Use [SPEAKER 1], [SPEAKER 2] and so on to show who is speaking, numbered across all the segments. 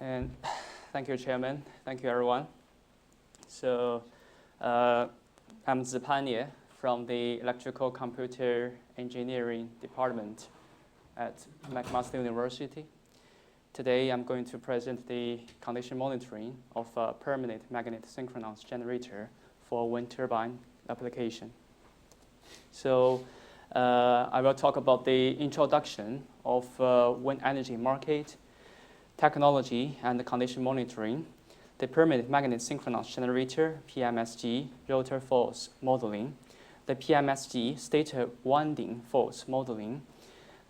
[SPEAKER 1] And thank you, Chairman. Thank you, everyone. So I'm Zipanye from the Electrical Computer Engineering Department at McMaster University. Today, I'm going to present the condition monitoring of a permanent magnet synchronous generator for wind turbine application. So I will talk about the introduction of wind energy market, technology and the condition monitoring, the permanent magnet synchronous generator, PMSG, rotor force modeling, the PMSG stator winding force modeling,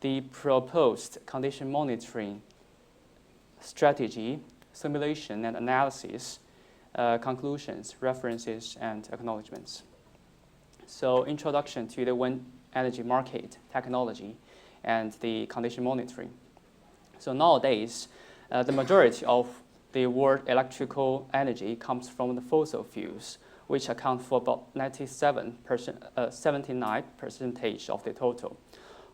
[SPEAKER 1] the proposed condition monitoring strategy, simulation and analysis, conclusions, references, and acknowledgements. So introduction to the wind energy market, technology, and the condition monitoring. So nowadays, the majority of the world electrical energy comes from the fossil fuels, which account for about 79% of the total.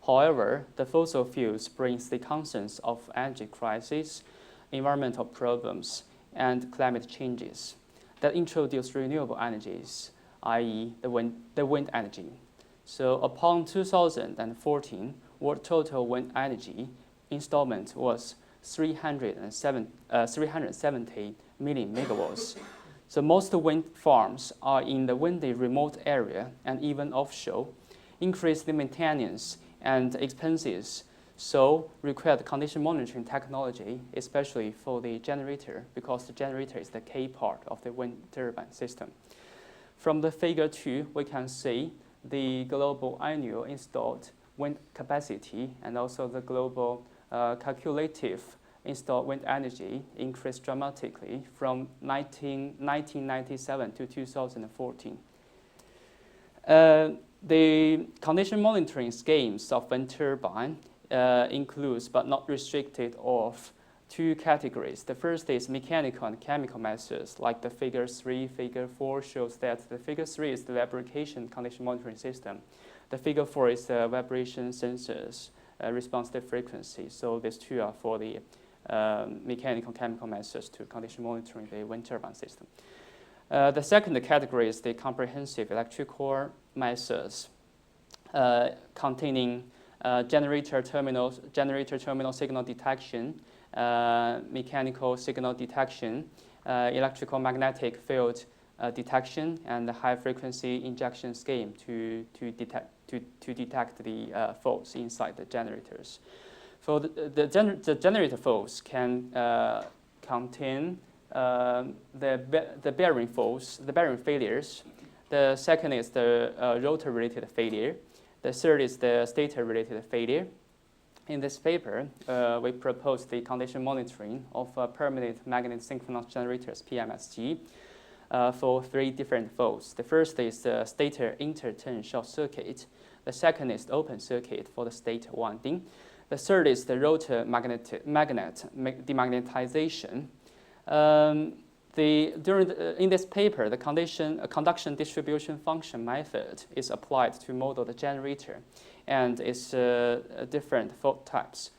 [SPEAKER 1] However, the fossil fuels brings the concerns of energy crisis, environmental problems, and climate changes that introduce renewable energies, i.e. the wind energy. So upon 2014, world total wind energy installment was 370 million megawatts. So most wind farms are in the windy remote area and even offshore. Increase the maintenance and expenses, so required condition monitoring technology, especially for the generator, because the generator is the key part of the wind turbine system. From the figure 2, we can see the global annual installed wind capacity and also the global calculative installed wind energy increased dramatically from 1997 to 2014. The condition monitoring schemes of wind turbine includes, but not restricted of, two categories. The first is mechanical and chemical methods, like the figure 3, figure 4 shows that the figure 3 is the vibration condition monitoring system. The figure 4 is the vibration sensors, responsive frequency. So these two are for the mechanical and chemical methods to condition monitoring the wind turbine system. The second category is the comprehensive electrical methods containing generator terminal signal detection, mechanical signal detection, electrical magnetic field detection, and the high frequency injection scheme to detect the faults inside the generators. So the generator faults can contain the bearing faults, the bearing failures. The second is the rotor-related failure. The third is the stator-related failure. In this paper, we propose the condition monitoring of permanent magnet synchronous generators, PMSG, for 3 different faults. The first is the stator interturn short circuit. The second is the open circuit for the stator winding. The third is the rotor magnet demagnetization. In this paper, the conduction distribution function method is applied to model the generator, and it's different fault types.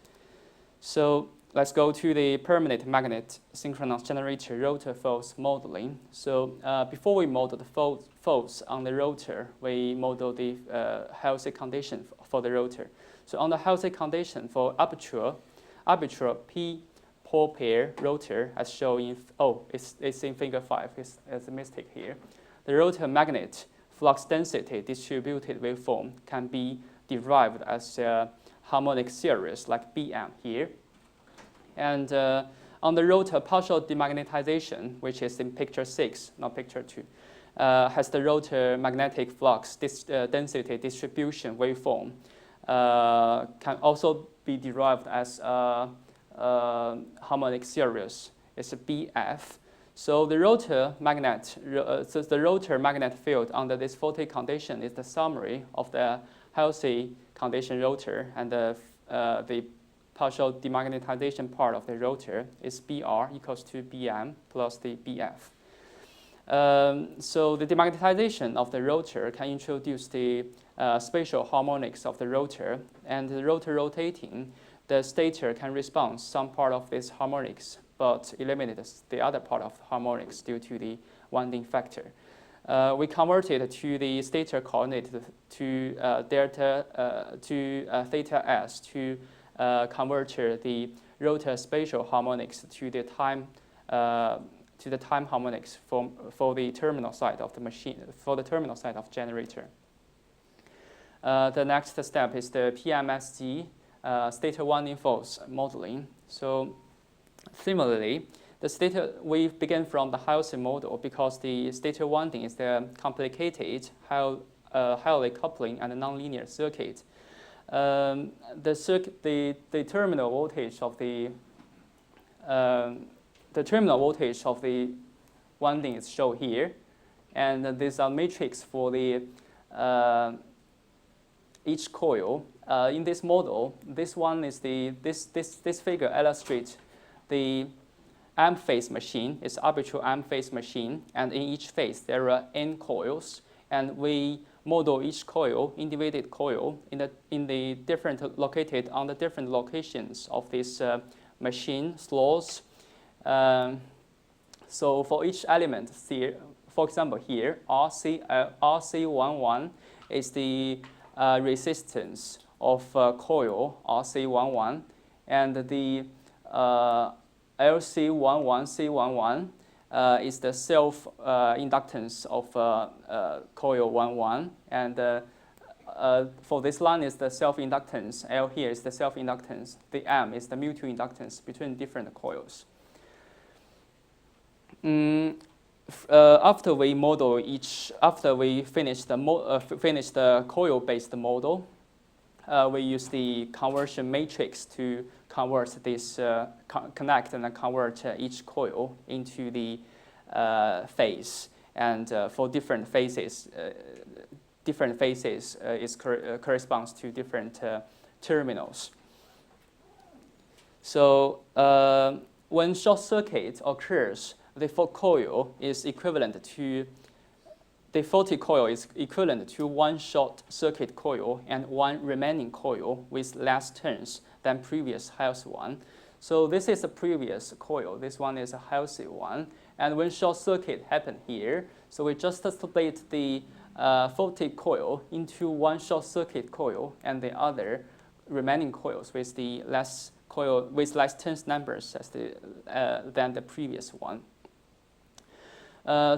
[SPEAKER 1] So let's go to the permanent magnet synchronous generator rotor faults modeling. So before we model the faults on the rotor, we model the healthy condition for the rotor. So on the healthy condition for arbitrary P pole pair rotor, as shown in, it's in figure 5, it's a mistake here. The rotor magnet flux density distributed waveform can be derived as a harmonic series like Bm here. And on the rotor partial demagnetization, which is in picture 6, not picture 2, has the rotor magnetic flux density distribution waveform, can also be derived as harmonic series. It's a BF. So the rotor magnet, field under this faulty condition is the summary of the healthy condition rotor, and the partial demagnetization part of the rotor is BR equals to BM plus the BF. So the demagnetization of the rotor can introduce the spatial harmonics of the rotor, and the rotor rotating, the stator can respond some part of these harmonics but eliminated the other part of harmonics due to the winding factor. We converted to the stator coordinate to theta s to convert the rotor spatial harmonics to the time harmonics for the terminal side of the machine, for the terminal side of generator. The next step is the PMSG, stator winding force modeling. So similarly, we begin from the Hilton model because the stator winding is the complicated, highly coupling and nonlinear circuit. The terminal voltage of the winding is shown here, and these are matrix for the each coil. In this model, this figure illustrates the M phase machine. It's arbitrary M phase machine, and in each phase there are n coils, and we model each coil, individual coil, in the different located on the different locations of this machine slots. So for each element here, for example here, RC11 is the resistance of coil RC11, and the LC11C11 is the self-inductance of coil 11, and for this line is the self-inductance, L here is the self-inductance, the M is the mutual inductance between different coils. After we finish the coil-based model, we use the conversion matrix to convert this, connect and convert each coil into the phase. And for different phases, corresponds to different terminals. So when short circuit occurs, the faulty coil is equivalent to one short circuit coil and one remaining coil with less turns than previous healthy one. So this is a previous coil. This one is a healthy one. And when short circuit happened here, so we just split the faulty coil into one short circuit coil and the other remaining coils with the less turns numbers as than the previous one.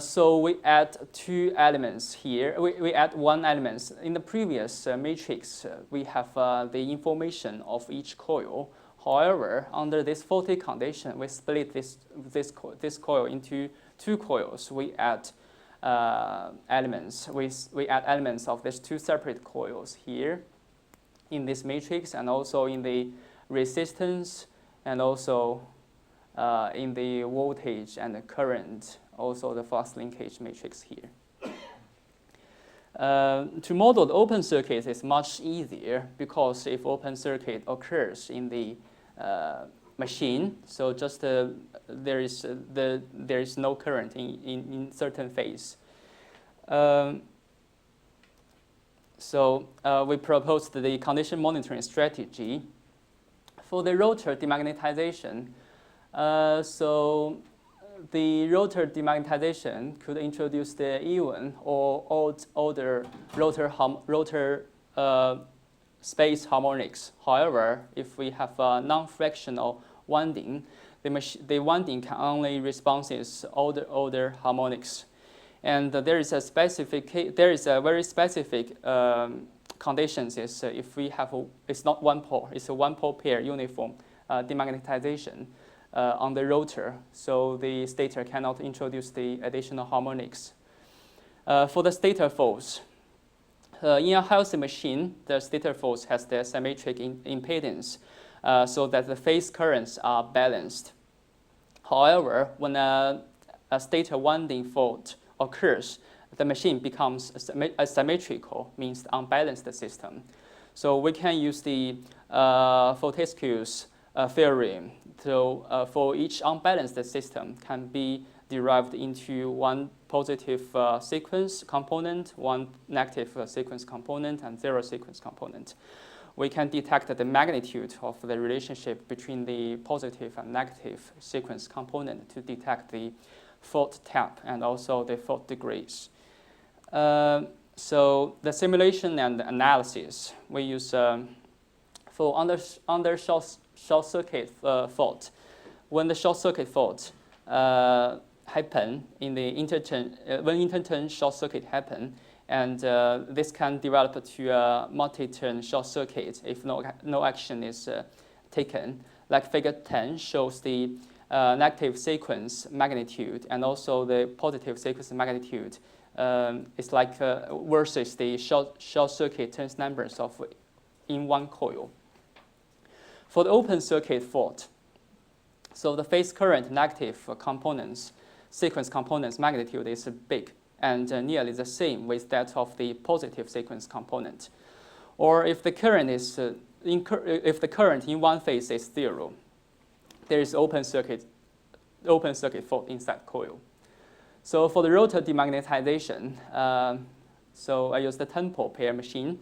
[SPEAKER 1] So we add two elements here. We add one element. In the previous matrix, we have the information of each coil. However, under this faulty condition, we split this coil into two coils. We add elements. We add elements of these two separate coils here in this matrix, and also in the resistance, and also in the voltage and the current. Also the flux linkage matrix here. To model the open circuit is much easier because if open circuit occurs in the machine, so just there is no current in certain phase. So we proposed the condition monitoring strategy for the rotor demagnetization. So the rotor demagnetization could introduce the even or odd order rotor space harmonics. However, if we have a non-fractional winding, the winding can only responses order harmonics, and there is a very specific conditions is if we have it's not one pole, it's a one pole pair uniform demagnetization on the rotor, so the stator cannot introduce the additional harmonics. For the stator force, in a healthy machine, the stator force has the symmetric impedance, so that the phase currents are balanced. However, when a stator winding fault occurs, the machine becomes asymmetrical, means unbalanced system. So we can use the Fortescue's theorem. So for each unbalanced system can be derived into one positive sequence component, one negative sequence component, and zero sequence component. we can detect the magnitude of the relationship between the positive and negative sequence component to detect the fault type and also the fault degrees. So the simulation and analysis we use for under short circuit fault. When the short circuit fault happen in the when interturn short circuit happen, and this can develop to a multi-turn short circuit if no action is taken. Like figure 10 shows the negative sequence magnitude and also the positive sequence magnitude. It's like versus the short circuit turns numbers of in one coil. For the open circuit fault, so the phase current negative components, sequence components magnitude is big and nearly the same with that of the positive sequence component. Or if the current is if the current in one phase is 0, there is open circuit fault inside coil. So for the rotor demagnetization, so I use the 10-pole pair machine,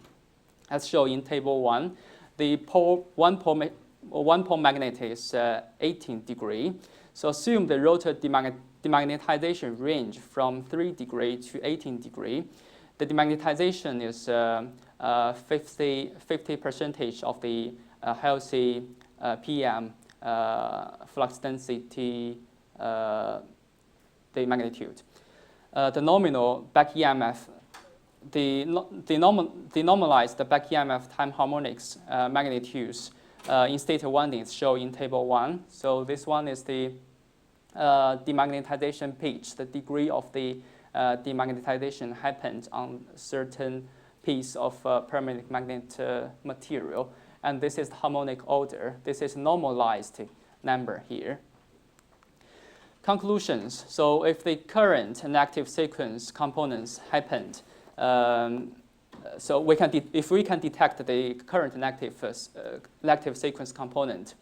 [SPEAKER 1] as shown in table 1. The one pole magnet is 18 degrees. So assume the rotor demagnetization range from 3 degrees to 18 degrees. The demagnetization is 50% of the healthy PM flux density, the magnitude. The nominal back EMF, the normalized back EMF time harmonics magnitudes in state 1 is shown in table 1. So this one is the demagnetization pitch, the degree of the demagnetization happened on certain piece of permanent magnet material. And this is the harmonic order. This is normalized number here. Conclusions. So if the current and active sequence components happened, so if we can detect the current and active sequence component,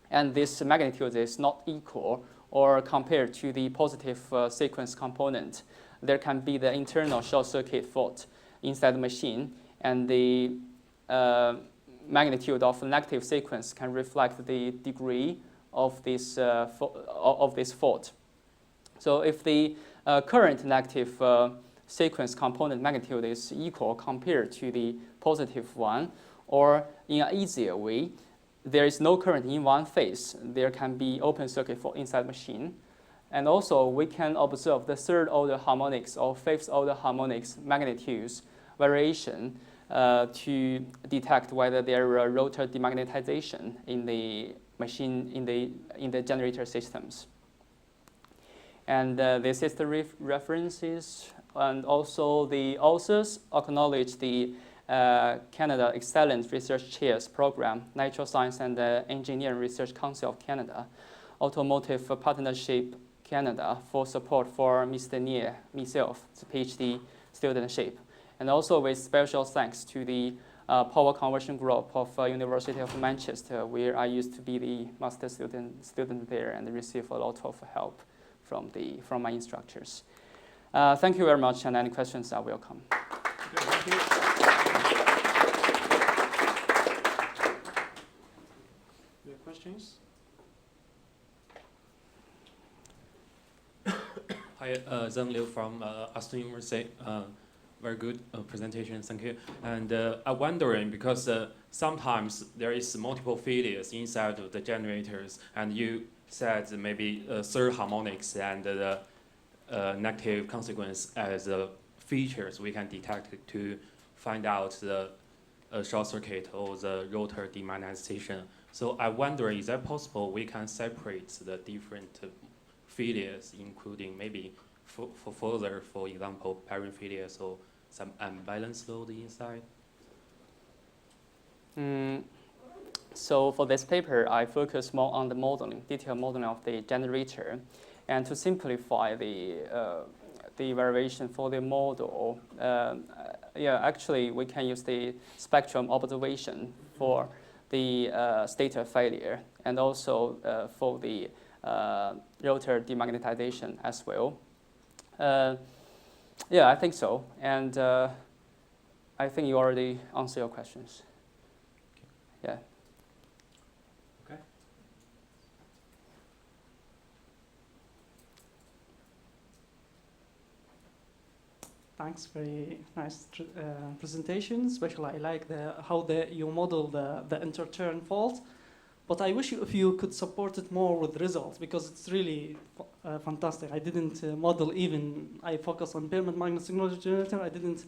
[SPEAKER 1] and this magnitude is not equal or compared to the positive sequence component, there can be the internal short circuit fault inside the machine, and the magnitude of negative sequence can reflect the degree of this fault. So if the current negative sequence component magnitude is equal compared to the positive one, or in an easier way, there is no current in one phase, there can be open circuit fault inside the machine. And also we can observe the third order harmonics or fifth order harmonics magnitudes variation to detect whether there are rotor demagnetization in the machine, in the generator systems. And this is the references, and also the authors acknowledge the Canada Excellent Research Chairs Program, Natural Science and Engineering Research Council of Canada, Automotive Partnership Canada for support for Mr. Nie, myself, the PhD studentship. And also with special thanks to the Power Conversion Group of University of Manchester, where I used to be the master student there and receive a lot of help from my instructors. Thank you very much, and any questions are welcome.
[SPEAKER 2] Thank you. Any questions?
[SPEAKER 3] Hi, Zheng Liu from Aston University. Very good presentation, thank you. And I'm wondering, because sometimes there is multiple failures inside of the generators, and you said maybe third harmonics and the negative consequence as features we can detect to find out the short circuit or the rotor demagnetization. So I wonder, is that possible we can separate the different failures, including maybe for further, for example, bearing failures or some unbalanced load inside?
[SPEAKER 1] So for this paper, I focus more on the modeling, detailed modeling of the generator, and to simplify the variation for the model. Actually, we can use the spectrum observation for the stator failure, and also for the rotor demagnetization as well. I think so, and I think you already answered your questions. Yeah.
[SPEAKER 2] Okay.
[SPEAKER 4] Thanks, very nice presentation. Especially I like how you model the interturn fault. But I wish if you could support it more with results, because it's really fantastic. I didn't model even, I focus on permanent magnet signal generator. I didn't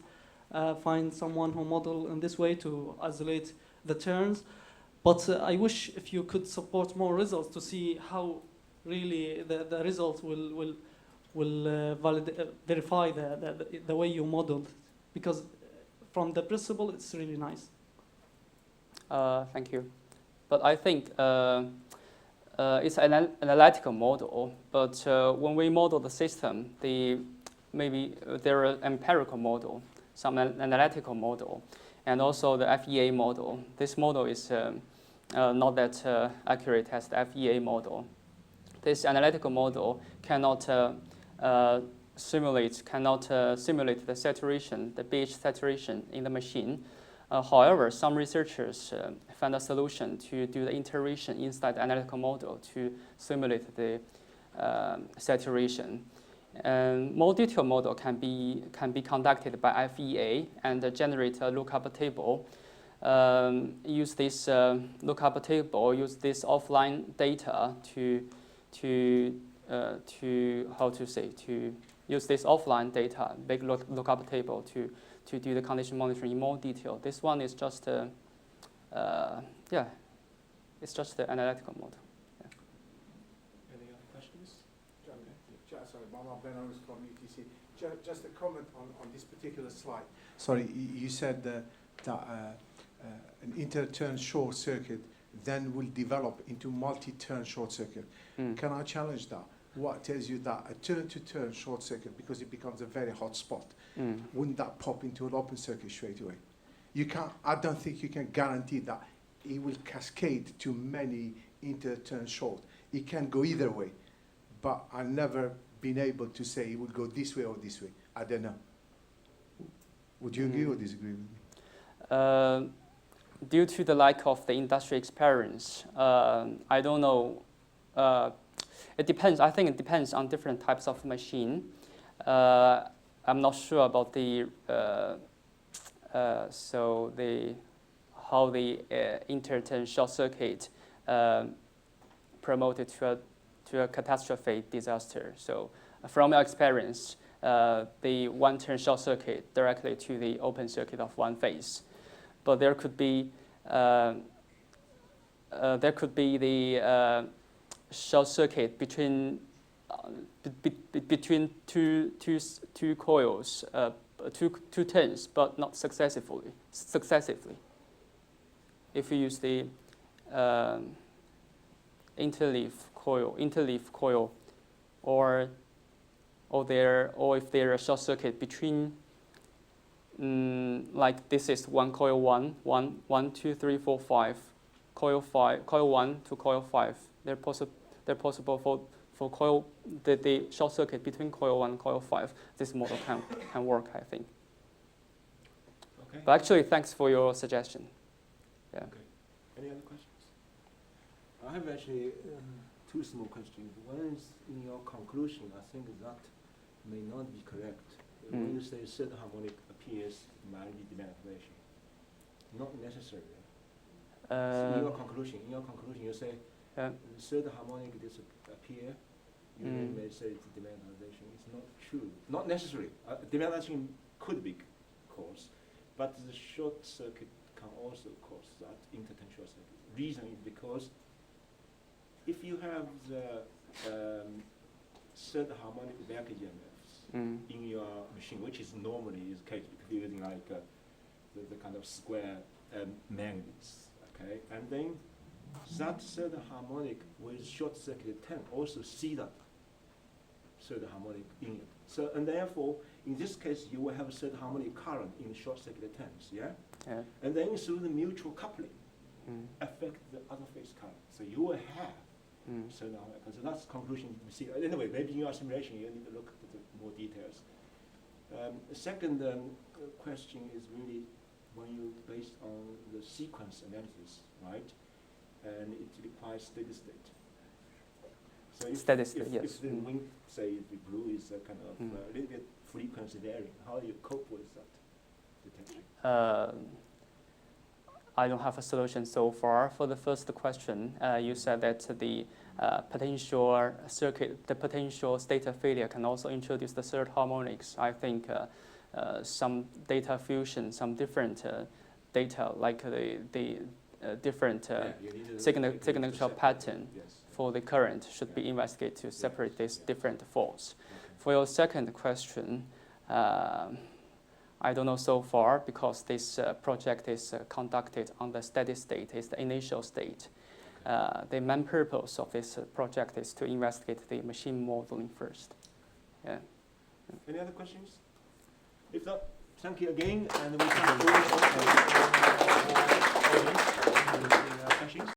[SPEAKER 4] find someone who model in this way to isolate the turns. But I wish if you could support more results to see how really the results will verify the way you modeled. Because from the principle, it's really nice.
[SPEAKER 1] Thank you. But I think it's an analytical model. But when we model the system, maybe there are empirical model, some analytical model, and also the FEA model. This model is not that accurate as the FEA model. This analytical model cannot simulate the saturation, the pH saturation in the machine. However, some researchers found a solution to do the iteration inside the analytical model to simulate the saturation. And more detailed model can be conducted by FEA and generate a lookup table. Use this lookup table, use this offline data to use this offline data, big lookup table to do the condition monitoring in more detail. This one is just it's just the analytical model. Yeah.
[SPEAKER 2] Any other questions?
[SPEAKER 5] Sorry, Mama Benos from UTC. Just a comment on this particular slide. Sorry, you said that an inter-turn short circuit then will develop into multi-turn short circuit. Can I challenge that? What tells you that a turn-to-turn short circuit, because it becomes a very hot spot, wouldn't that pop into an open circuit straight away? You can't. I don't think you can guarantee that it will cascade to many inter-turn short. It can go either way, but I've never been able to say it would go this way or this way. I don't know. Would you agree or disagree with me?
[SPEAKER 1] Due to the lack of the industry experience, I don't know. It depends. I think it depends on different types of machine. I'm not sure about how the interturn short circuit promoted to a catastrophe disaster. So from your experience, the one-turn short circuit directly to the open circuit of one phase, but there could be the short circuit between two coils, two turns, but not successively. If you use the interleaf coil, or if there are short circuit between, like this is one coil 1, 2, 3, 4, 5, coil 1 to coil 5. They're possible for coil the short circuit between coil 1 and coil 5. This model can work, I think.
[SPEAKER 2] Okay.
[SPEAKER 1] But actually, thanks for your suggestion. Yeah.
[SPEAKER 2] Okay. Any other questions?
[SPEAKER 6] I have actually two small questions. One is in your conclusion, I think that may not be correct. When you say third harmonic appears mildly demagnetization, not necessarily. So in your conclusion, you say third harmonic appear. You may say it's demagnetization. It's not true. Not necessary. Demagnetization could be cause, but the short circuit can also cause that interturn short circuit. Reason is because if you have the third harmonic back EMFs in your machine, which is normally is the case because you're using like the kind of square magnets, okay, and then that third harmonic with short circuit turn also see that third harmonic in it. So and therefore, in this case, you will have a third harmonic current in short circuit turns, yeah? And then through the mutual coupling, affect the other phase current. So you will have third harmonic. So that's the conclusion you see. Anyway, maybe in your simulation you need to look at the more details. The second question is really when you based on the sequence analysis, right? And it requires steady state. So
[SPEAKER 1] Steady state,
[SPEAKER 6] if
[SPEAKER 1] yes.
[SPEAKER 6] the wind, say, the blue is a kind of a little bit frequency varying, how do you cope with that detection?
[SPEAKER 1] I don't have a solution so far. For the first question, you said that the potential circuit, the potential state of failure can also introduce the third harmonics. I think some data fusion, some different data, like the different signature pattern for the current should be investigated to separate these different faults. For your second question, I don't know so far because this project is conducted on the steady state, it's the initial state. The main purpose of this project is to investigate the machine modeling first. Yeah.
[SPEAKER 6] Any other questions? If not, thank you again, and we can close. Questions?